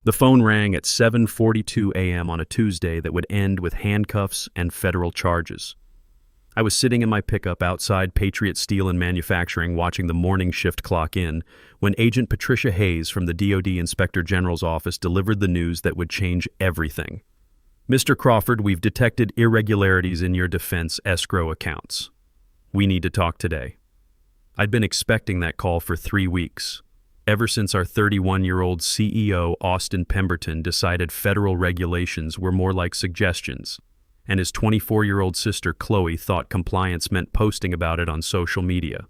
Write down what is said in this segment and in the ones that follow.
The phone rang at 7:42 a.m. on a Tuesday that would end with handcuffs and federal charges. I was sitting in my pickup outside Patriot Steel and Manufacturing watching the morning shift clock in when Agent Patricia Hayes from the DoD Inspector General's office delivered the news that would change everything. Mr. Crawford, we've detected irregularities in your defense escrow accounts. We need to talk today. I'd been expecting that call for 3 weeks, ever since our 31-year-old CEO, Austin Pemberton, decided federal regulations were more like suggestions, and his 24-year-old sister, Chloe, thought compliance meant posting about it on social media.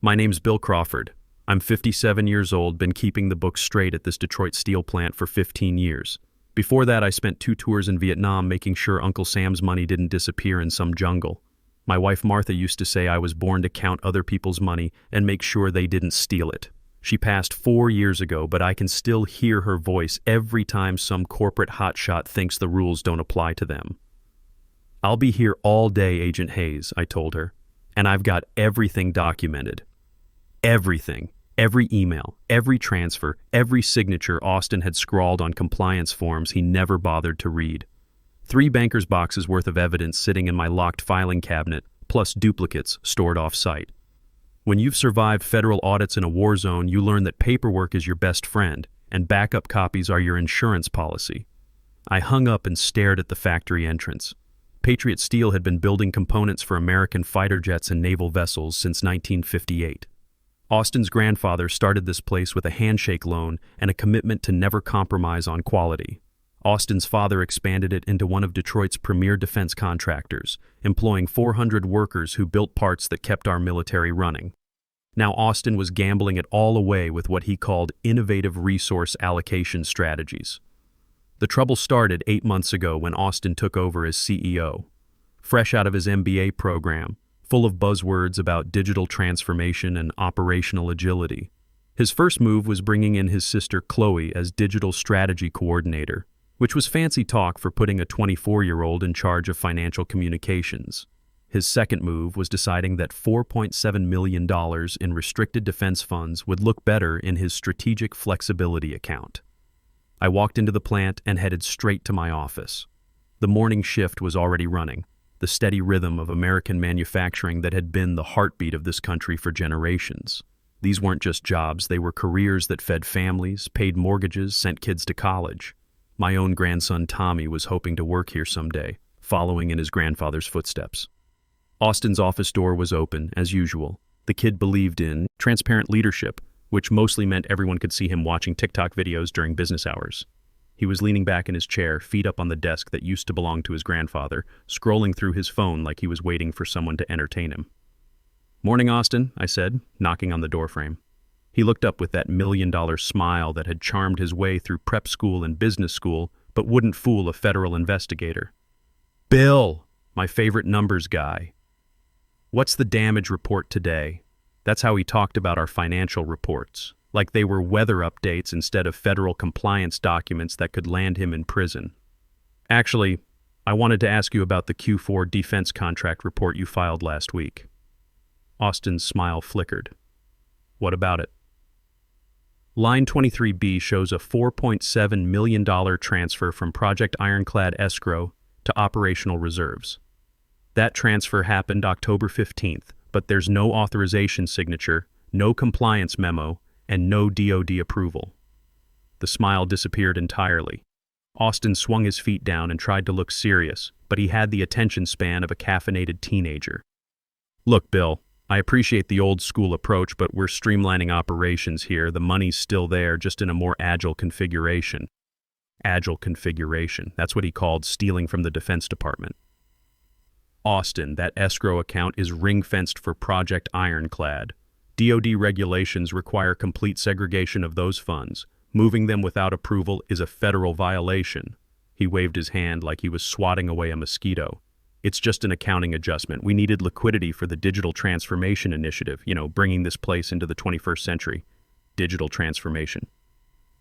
My name's Bill Crawford. I'm 57 years old, been keeping the books straight at this Detroit steel plant for 15 years. Before that, I spent 2 tours in Vietnam making sure Uncle Sam's money didn't disappear in some jungle. My wife Martha used to say I was born to count other people's money and make sure they didn't steal it. She passed 4 years ago, but I can still hear her voice every time some corporate hotshot thinks the rules don't apply to them. I'll be here all day, Agent Hayes, I told her, and I've got everything documented. Everything. Every email, every transfer, every signature Austin had scrawled on compliance forms he never bothered to read. 3 banker's boxes worth of evidence sitting in my locked filing cabinet, plus duplicates stored off-site. When you've survived federal audits in a war zone, you learn that paperwork is your best friend, and backup copies are your insurance policy. I hung up and stared at the factory entrance. Patriot Steel had been building components for American fighter jets and naval vessels since 1958. Austin's grandfather started this place with a handshake loan and a commitment to never compromise on quality. Austin's father expanded it into one of Detroit's premier defense contractors, employing 400 workers who built parts that kept our military running. Now Austin was gambling it all away with what he called innovative resource allocation strategies. The trouble started 8 months ago when Austin took over as CEO. Fresh out of his MBA program, full of buzzwords about digital transformation and operational agility. His first move was bringing in his sister Chloe as digital strategy coordinator, which was fancy talk for putting a 24-year-old in charge of financial communications. His second move was deciding that $4.7 million in restricted defense funds would look better in his strategic flexibility account. I walked into the plant and headed straight to my office. The morning shift was already running, the steady rhythm of American manufacturing that had been the heartbeat of this country for generations. These weren't just jobs, they were careers that fed families, paid mortgages, sent kids to college. My own grandson Tommy was hoping to work here someday, following in his grandfather's footsteps. Austin's office door was open, as usual. The kid believed in transparent leadership, which mostly meant everyone could see him watching TikTok videos during business hours. He was leaning back in his chair, feet up on the desk that used to belong to his grandfather, scrolling through his phone like he was waiting for someone to entertain him. "Morning, Austin," I said, knocking on the doorframe. He looked up with that $1,000,000 smile that had charmed his way through prep school and business school, but wouldn't fool a federal investigator. "Bill, my favorite numbers guy. What's the damage report today?" That's how he talked about our financial reports, like they were weather updates instead of federal compliance documents that could land him in prison. "Actually, I wanted to ask you about the Q4 defense contract report you filed last week." Austin's smile flickered. "What about it?" Line 23B shows a $4.7 million transfer from Project Ironclad escrow to operational reserves. That transfer happened October 15th, but there's no authorization signature, no compliance memo, and no DoD approval. The smile disappeared entirely. Austin swung his feet down and tried to look serious, but he had the attention span of a caffeinated teenager. "Look, Bill, I appreciate the old-school approach, but we're streamlining operations here. The money's still there, just in a more agile configuration." Agile configuration. That's what he called stealing from the Defense Department. "Austin, that escrow account is ring-fenced for Project Ironclad. DoD regulations require complete segregation of those funds. Moving them without approval is a federal violation." He waved his hand like he was swatting away a mosquito. "It's just an accounting adjustment. We needed liquidity for the digital transformation initiative, bringing this place into the 21st century. Digital transformation."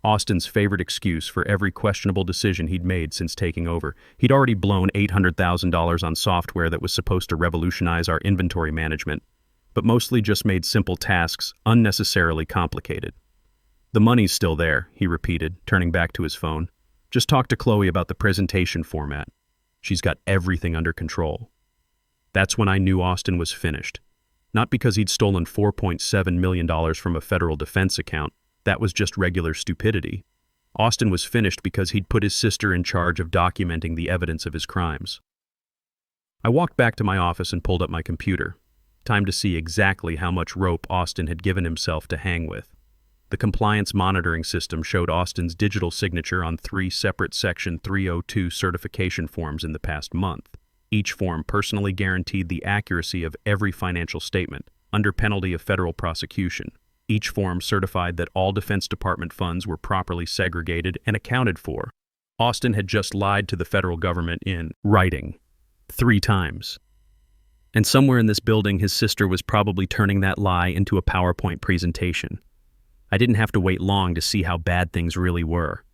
Austin's favorite excuse for every questionable decision he'd made since taking over. He'd already blown $800,000 on software that was supposed to revolutionize our inventory management, but mostly just made simple tasks unnecessarily complicated. "The money's still there," he repeated, turning back to his phone. "Just talk to Chloe about the presentation format. She's got everything under control." That's when I knew Austin was finished. Not because he'd stolen $4.7 million from a federal defense account. That was just regular stupidity. Austin was finished because he'd put his sister in charge of documenting the evidence of his crimes. I walked back to my office and pulled up my computer. Time to see exactly how much rope Austin had given himself to hang with. The compliance monitoring system showed Austin's digital signature on 3 separate Section 302 certification forms in the past month. Each form personally guaranteed the accuracy of every financial statement, under penalty of federal prosecution. Each form certified that all Defense Department funds were properly segregated and accounted for. Austin had just lied to the federal government in writing 3 times. And somewhere in this building, his sister was probably turning that lie into a PowerPoint presentation. I didn't have to wait long to see how bad things really were.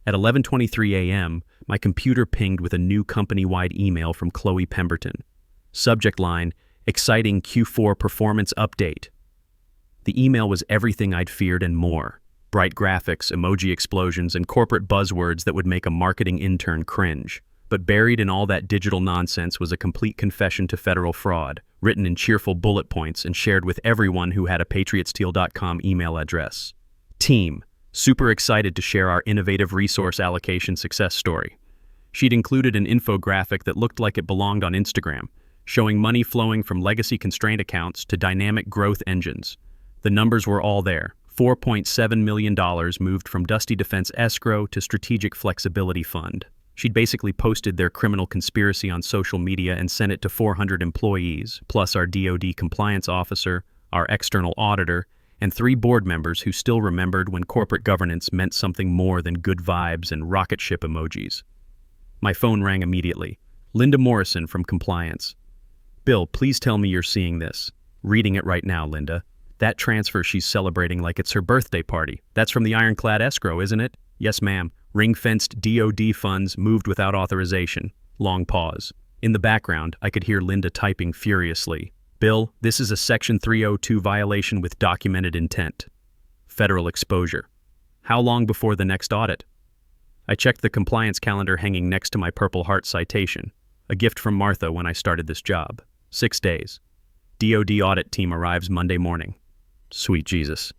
At 11:23 a.m., my computer pinged with a new company-wide email from Chloe Pemberton. Subject line, "Exciting Q4 performance update." The email was everything I'd feared and more. Bright graphics, emoji explosions, and corporate buzzwords that would make a marketing intern cringe. But buried in all that digital nonsense was a complete confession to federal fraud, written in cheerful bullet points and shared with everyone who had a patriotsteel.com email address. Team, super excited to share our innovative resource allocation success story. She'd included an infographic that looked like it belonged on Instagram, showing money flowing from legacy constraint accounts to dynamic growth engines. The numbers were all there. $4.7 million moved from Dusty Defense Escrow to Strategic Flexibility Fund. She'd basically posted their criminal conspiracy on social media and sent it to 400 employees, plus our DoD compliance officer, our external auditor, and 3 board members who still remembered when corporate governance meant something more than good vibes and rocket ship emojis. My phone rang immediately. Linda Morrison from Compliance. "Bill, please tell me you're seeing this." "Reading it right now, Linda. That transfer she's celebrating like it's her birthday party. That's from the ironclad escrow, isn't it?" "Yes, ma'am. Ring-fenced DoD funds moved without authorization." Long pause. In the background, I could hear Linda typing furiously. "Bill, this is a Section 302 violation with documented intent. Federal exposure. How long before the next audit?" I checked the compliance calendar hanging next to my Purple Heart citation, a gift from Martha when I started this job. 6 days. DoD audit team arrives Monday morning. Sweet Jesus.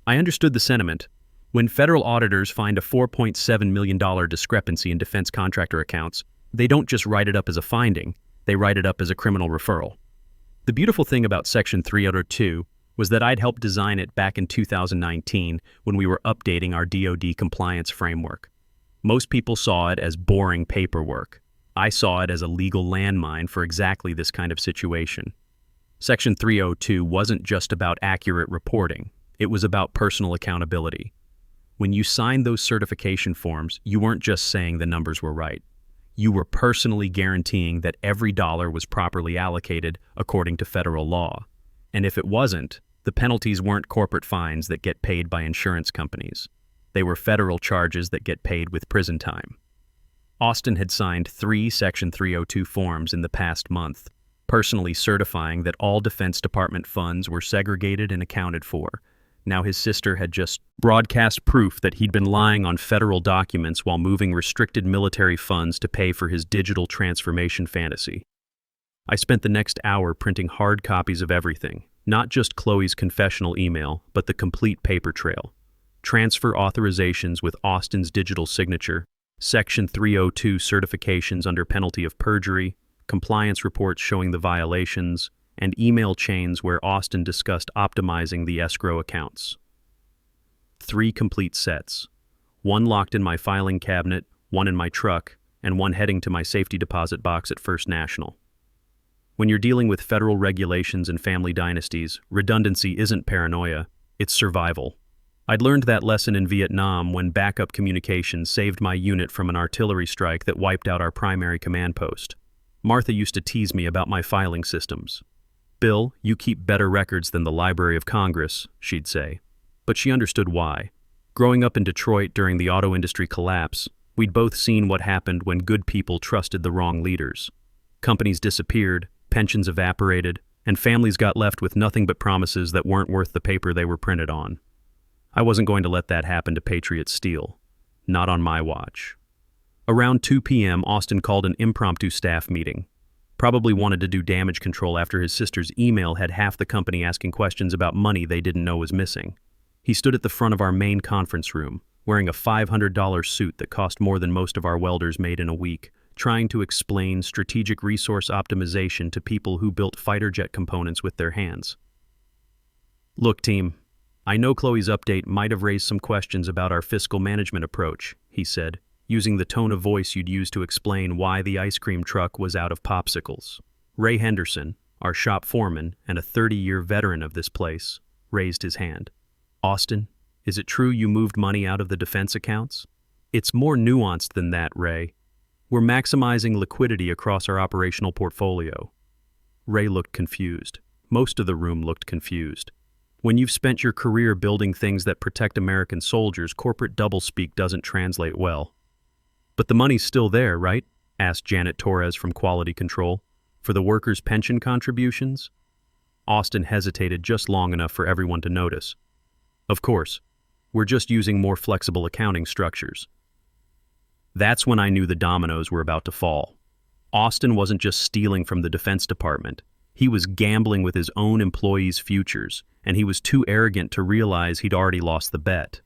I understood the sentiment. When federal auditors find a $4.7 million discrepancy in defense contractor accounts, they don't just write it up as a finding, they write it up as a criminal referral. The beautiful thing about Section 302 was that I'd helped design it back in 2019 when we were updating our DoD compliance framework. Most people saw it as boring paperwork. I saw it as a legal landmine for exactly this kind of situation. Section 302 wasn't just about accurate reporting. It was about personal accountability. When you signed those certification forms, you weren't just saying the numbers were right. You were personally guaranteeing that every dollar was properly allocated according to federal law. And if it wasn't, the penalties weren't corporate fines that get paid by insurance companies. They were federal charges that get paid with prison time. Austin had signed 3 Section 302 forms in the past month, personally certifying that all Defense Department funds were segregated and accounted for. Now his sister had just broadcast proof that he'd been lying on federal documents while moving restricted military funds to pay for his digital transformation fantasy. I spent the next hour printing hard copies of everything, not just Chloe's confessional email, but the complete paper trail. Transfer authorizations with Austin's digital signature, Section 302 certifications under penalty of perjury, compliance reports showing the violations, and email chains where Austin discussed optimizing the escrow accounts. 3 complete sets. 1 locked in my filing cabinet, 1 in my truck, and 1 heading to my safety deposit box at First National. When you're dealing with federal regulations and family dynasties, redundancy isn't paranoia, it's survival. I'd learned that lesson in Vietnam when backup communications saved my unit from an artillery strike that wiped out our primary command post. Martha used to tease me about my filing systems. "Bill, you keep better records than the Library of Congress," she'd say. But she understood why. Growing up in Detroit during the auto industry collapse, we'd both seen what happened when good people trusted the wrong leaders. Companies disappeared, pensions evaporated, and families got left with nothing but promises that weren't worth the paper they were printed on. I wasn't going to let that happen to Patriot Steel. Not on my watch. Around 2 p.m., Austin called an impromptu staff meeting. Probably wanted to do damage control after his sister's email had half the company asking questions about money they didn't know was missing. He stood at the front of our main conference room, wearing a $500 suit that cost more than most of our welders made in a week, trying to explain strategic resource optimization to people who built fighter jet components with their hands. "Look, team, I know Chloe's update might have raised some questions about our fiscal management approach," he said, using the tone of voice you'd use to explain why the ice cream truck was out of popsicles. Ray Henderson, our shop foreman and a 30-year veteran of this place, raised his hand. "Austin, is it true you moved money out of the defense accounts?" "It's more nuanced than that, Ray. We're maximizing liquidity across our operational portfolio." Ray looked confused. Most of the room looked confused. When you've spent your career building things that protect American soldiers, corporate doublespeak doesn't translate well. "But the money's still there, right?" asked Janet Torres from Quality Control. "For the workers' pension contributions?" Austin hesitated just long enough for everyone to notice. "Of course. We're just using more flexible accounting structures." That's when I knew the dominoes were about to fall. Austin wasn't just stealing from the Defense Department. He was gambling with his own employees' futures, and he was too arrogant to realize he'd already lost the bet.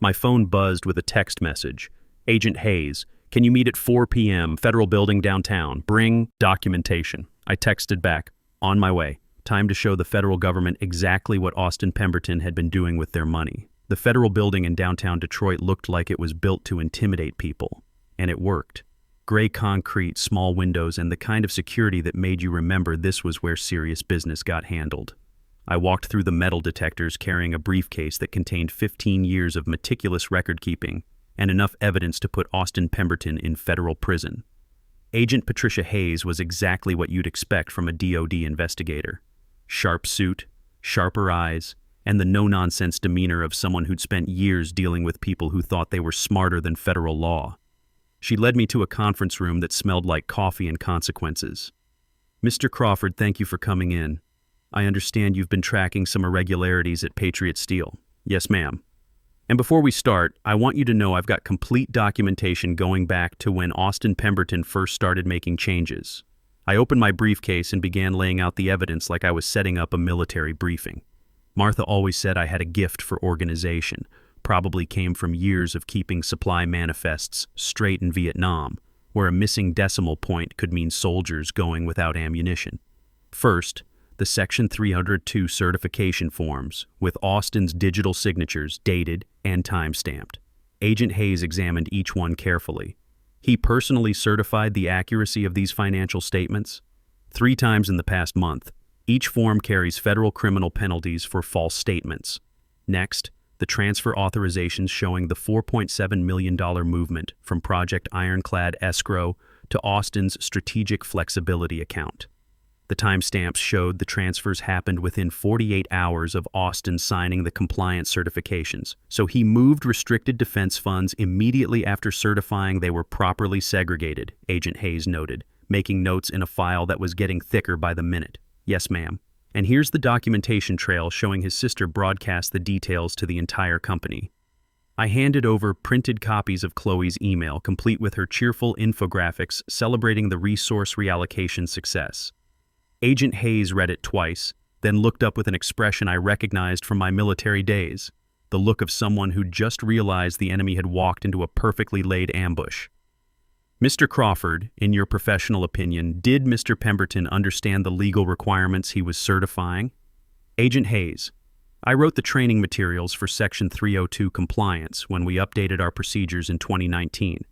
My phone buzzed with a text message. "Agent Hayes, can you meet at 4 p.m., Federal Building downtown? Bring documentation." I texted back, "On my way. Time to show the federal government exactly what Austin Pemberton had been doing with their money." The Federal Building in downtown Detroit looked like it was built to intimidate people, and it worked. Gray concrete, small windows, and the kind of security that made you remember this was where serious business got handled. I walked through the metal detectors carrying a briefcase that contained 15 years of meticulous record-keeping and enough evidence to put Austin Pemberton in federal prison. Agent Patricia Hayes was exactly what you'd expect from a DOD investigator. Sharp suit, sharper eyes, and the no-nonsense demeanor of someone who'd spent years dealing with people who thought they were smarter than federal law. She led me to a conference room that smelled like coffee and consequences. "Mr. Crawford, thank you for coming in. I understand you've been tracking some irregularities at Patriot Steel." "Yes, ma'am. And before we start, I want you to know I've got complete documentation going back to when Austin Pemberton first started making changes." I opened my briefcase and began laying out the evidence like I was setting up a military briefing. Martha always said I had a gift for organization, probably came from years of keeping supply manifests straight in Vietnam, where a missing decimal point could mean soldiers going without ammunition. First, the Section 302 certification forms, with Austin's digital signatures dated and time-stamped. Agent Hayes examined each one carefully. He personally certified the accuracy of these financial statements 3 times in the past month. Each form carries federal criminal penalties for false statements. Next, the transfer authorizations showing the $4.7 million movement from Project Ironclad escrow to Austin's strategic flexibility account. The timestamps showed the transfers happened within 48 hours of Austin signing the compliance certifications, so he moved restricted defense funds immediately after certifying they were properly segregated, Agent Hayes noted, making notes in a file that was getting thicker by the minute. "Yes, ma'am. And here's the documentation trail showing his sister broadcast the details to the entire company." I handed over printed copies of Chloe's email, complete with her cheerful infographics celebrating the resource reallocation success. Agent Hayes read it twice, then looked up with an expression I recognized from my military days, the look of someone who'd just realized the enemy had walked into a perfectly laid ambush. "Mr. Crawford, in your professional opinion, did Mr. Pemberton understand the legal requirements he was certifying?" "Agent Hayes, I wrote the training materials for Section 302 compliance when we updated our procedures in 2019.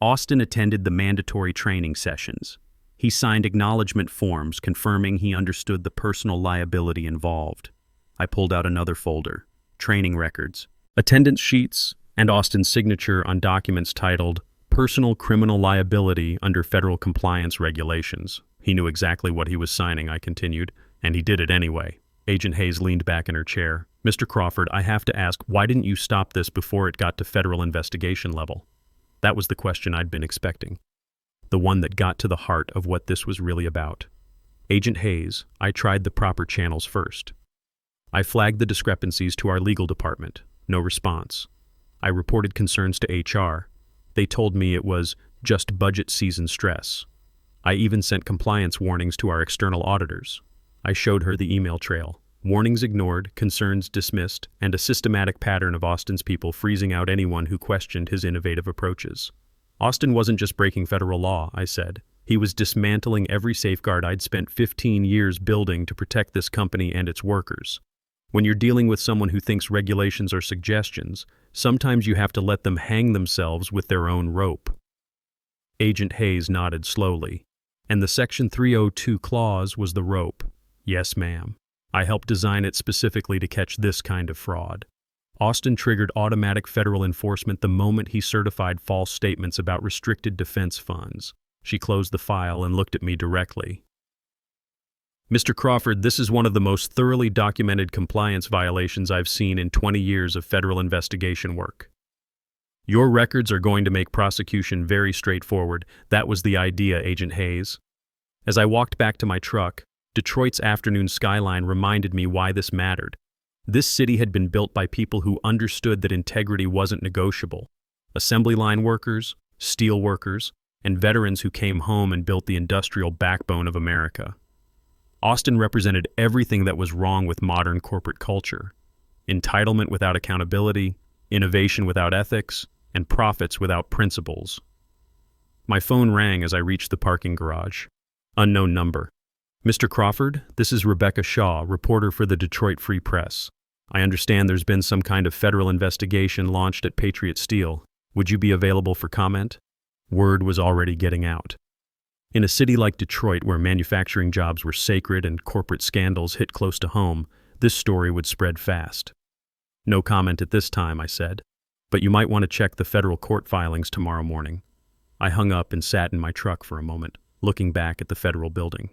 Austin attended the mandatory training sessions. He signed acknowledgement forms confirming he understood the personal liability involved." I pulled out another folder, training records, attendance sheets, and Austin's signature on documents titled Personal Criminal Liability under Federal Compliance Regulations. He knew exactly what he was signing, I continued, and he did it anyway. Agent Hayes leaned back in her chair. "Mr. Crawford, I have to ask, why didn't you stop this before it got to federal investigation level?" That was the question I'd been expecting. The one that got to the heart of what this was really about. "Agent Hayes, I tried the proper channels first. I flagged the discrepancies to our legal department. No response. I reported concerns to HR. They told me it was just budget season stress. I even sent compliance warnings to our external auditors. I showed her the email trail. Warnings ignored, concerns dismissed, and a systematic pattern of Austin's people freezing out anyone who questioned his innovative approaches. Austin wasn't just breaking federal law, I said. He was dismantling every safeguard I'd spent 15 years building to protect this company and its workers. When you're dealing with someone who thinks regulations are suggestions, sometimes you have to let them hang themselves with their own rope. Agent Hayes nodded slowly. And the Section 302 clause was the rope. Yes, ma'am. I helped design it specifically to catch this kind of fraud. Austin triggered automatic federal enforcement the moment he certified false statements about restricted defense funds. She closed the file and looked at me directly. Mr. Crawford, this is one of the most thoroughly documented compliance violations I've seen in 20 years of federal investigation work. Your records are going to make prosecution very straightforward. That was the idea, Agent Hayes. As I walked back to my truck, Detroit's afternoon skyline reminded me why this mattered. This city had been built by people who understood that integrity wasn't negotiable. Assembly line workers, steel workers, and veterans who came home and built the industrial backbone of America. Austin represented everything that was wrong with modern corporate culture. Entitlement without accountability, innovation without ethics, and profits without principles. My phone rang as I reached the parking garage. Unknown number. Mr. Crawford, this is Rebecca Shaw, reporter for the Detroit Free Press. I understand there's been some kind of federal investigation launched at Patriot Steel. Would you be available for comment? Word was already getting out. In a city like Detroit, where manufacturing jobs were sacred and corporate scandals hit close to home, this story would spread fast. No comment at this time, I said, but you might want to check the federal court filings tomorrow morning. I hung up and sat in my truck for a moment, looking back at the federal building.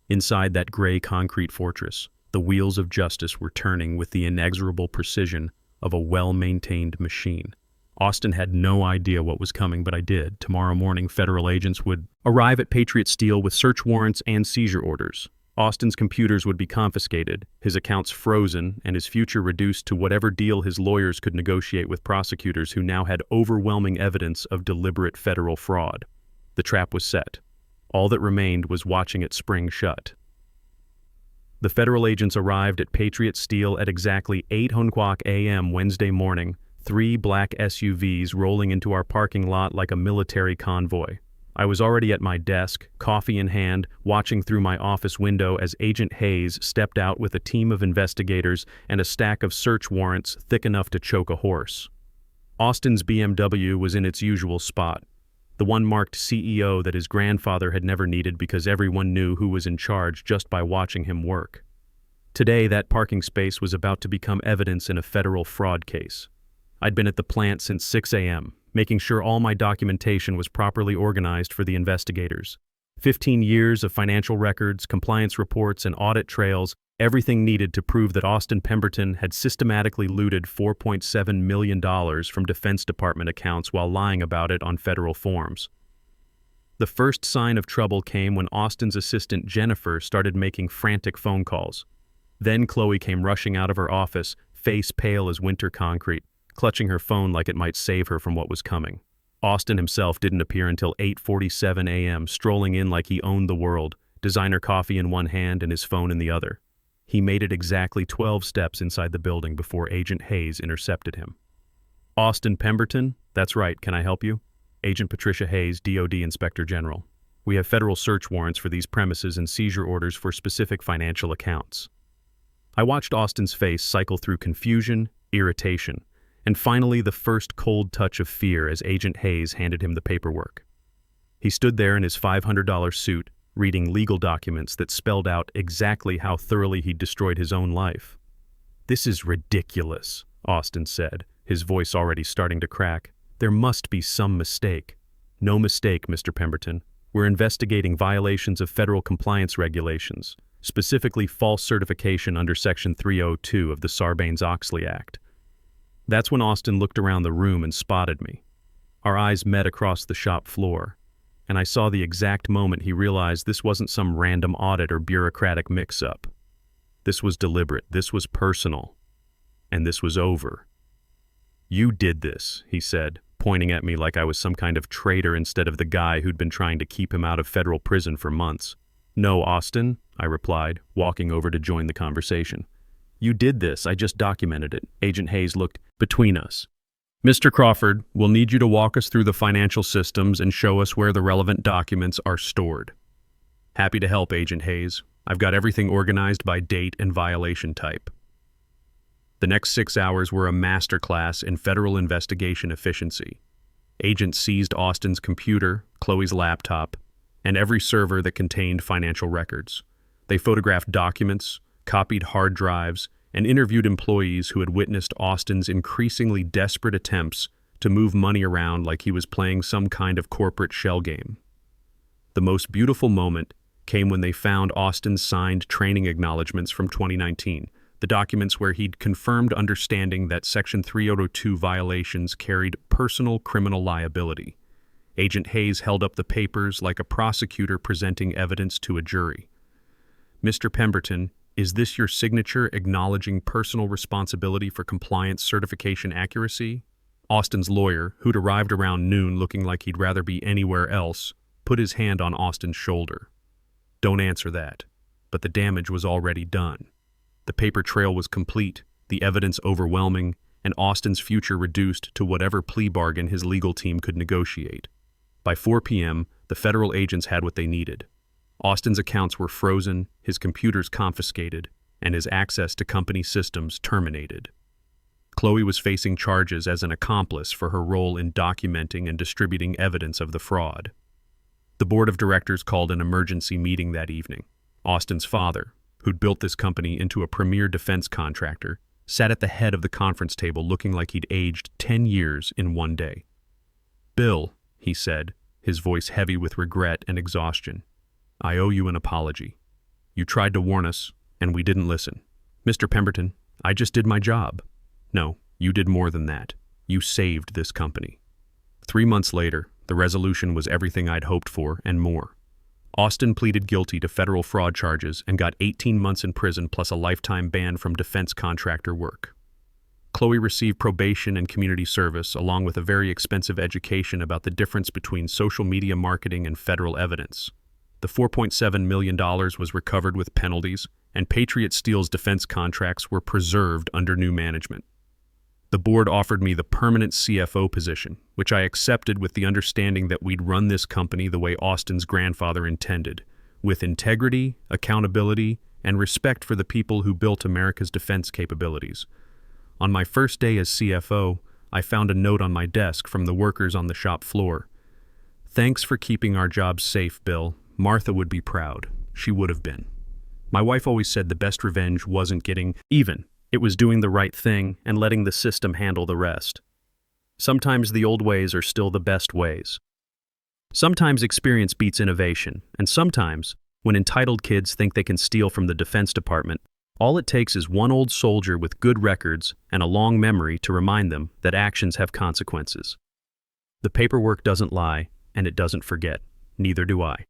Inside that gray concrete fortress, the wheels of justice were turning with the inexorable precision of a well-maintained machine. Austin had no idea what was coming, but I did. Tomorrow morning, federal agents would arrive at Patriot Steel with search warrants and seizure orders. Austin's computers would be confiscated, his accounts frozen, and his future reduced to whatever deal his lawyers could negotiate with prosecutors who now had overwhelming evidence of deliberate federal fraud. The trap was set. All that remained was watching it spring shut. The federal agents arrived at Patriot Steel at exactly 8:00 a.m. Wednesday morning, 3 black SUVs rolling into our parking lot like a military convoy. I was already at my desk, coffee in hand, watching through my office window as Agent Hayes stepped out with a team of investigators and a stack of search warrants thick enough to choke a horse. Austin's BMW was in its usual spot, the one marked CEO that his grandfather had never needed because everyone knew who was in charge just by watching him work. Today, that parking space was about to become evidence in a federal fraud case. I'd been at the plant since 6 a.m., making sure all my documentation was properly organized for the investigators. 15 years of financial records, compliance reports, and audit trails, everything needed to prove that Austin Pemberton had systematically looted $4.7 million from Defense Department accounts while lying about it on federal forms. The first sign of trouble came when Austin's assistant Jennifer started making frantic phone calls. Then Chloe came rushing out of her office, face pale as winter concrete, clutching her phone like it might save her from what was coming. Austin himself didn't appear until 8:47 a.m., strolling in like he owned the world, designer coffee in one hand and his phone in the other. He made it exactly 12 steps inside the building before Agent Hayes intercepted him. Austin Pemberton? That's right, can I help you? Agent Patricia Hayes, DOD Inspector General. We have federal search warrants for these premises and seizure orders for specific financial accounts. I watched Austin's face cycle through confusion, irritation, and finally the first cold touch of fear as Agent Hayes handed him the paperwork. He stood there in his $500 suit, reading legal documents that spelled out exactly how thoroughly he'd destroyed his own life. "This is ridiculous," Austin said, his voice already starting to crack. "There must be some mistake." "No mistake, Mr. Pemberton. We're investigating violations of federal compliance regulations, specifically false certification under Section 302 of the Sarbanes-Oxley Act." That's when Austin looked around the room and spotted me. Our eyes met across the shop floor, and I saw the exact moment he realized this wasn't some random audit or bureaucratic mix-up. This was deliberate, this was personal, and this was over. "You did this," he said, pointing at me like I was some kind of traitor instead of the guy who'd been trying to keep him out of federal prison for months. "No, Austin," I replied, walking over to join the conversation. "You did this, I just documented it." Agent Hayes looked between us. "Mr. Crawford, we'll need you to walk us through the financial systems and show us where the relevant documents are stored." "Happy to help, Agent Hayes. I've got everything organized by date and violation type." The next 6 hours were a masterclass in federal investigation efficiency. Agents seized Austin's computer, Chloe's laptop, and every server that contained financial records. They photographed documents, copied hard drives, and interviewed employees who had witnessed Austin's increasingly desperate attempts to move money around like he was playing some kind of corporate shell game. The most beautiful moment came when they found Austin's signed training acknowledgments from 2019, the documents where he'd confirmed understanding that Section 3002 violations carried personal criminal liability. Agent Hayes held up the papers like a prosecutor presenting evidence to a jury. "Mr. Pemberton, is this your signature acknowledging personal responsibility for compliance certification accuracy?" Austin's lawyer, who'd arrived around noon looking like he'd rather be anywhere else, put his hand on Austin's shoulder. "Don't answer that." But the damage was already done. The paper trail was complete, the evidence overwhelming, and Austin's future reduced to whatever plea bargain his legal team could negotiate. By 4 p.m., the federal agents had what they needed. Austin's accounts were frozen, his computers confiscated, and his access to company systems terminated. Chloe was facing charges as an accomplice for her role in documenting and distributing evidence of the fraud. The board of directors called an emergency meeting that evening. Austin's father, who'd built this company into a premier defense contractor, sat at the head of the conference table looking like he'd aged 10 years in one day. "Bill," he said, his voice heavy with regret and exhaustion, "I owe you an apology. You tried to warn us, and we didn't listen. Mr. Pemberton, I just did my job. No, you did more than that. You saved this company." 3 months later, the resolution was everything I'd hoped for and more. Austin pleaded guilty to federal fraud charges and got 18 months in prison plus a lifetime ban from defense contractor work. Chloe received probation and community service, along with a very expensive education about the difference between social media marketing and federal evidence. The $4.7 million was recovered with penalties, and Patriot Steel's defense contracts were preserved under new management. The board offered me the permanent CFO position, which I accepted with the understanding that we'd run this company the way Austin's grandfather intended, with integrity, accountability, and respect for the people who built America's defense capabilities. On my first day as CFO, I found a note on my desk from the workers on the shop floor. "Thanks for keeping our jobs safe, Bill. Martha would be proud. She would have been." My wife always said the best revenge wasn't getting even. It was doing the right thing and letting the system handle the rest. Sometimes the old ways are still the best ways. Sometimes experience beats innovation, and sometimes, when entitled kids think they can steal from the Defense Department, all it takes is one old soldier with good records and a long memory to remind them that actions have consequences. The paperwork doesn't lie, and it doesn't forget. Neither do I.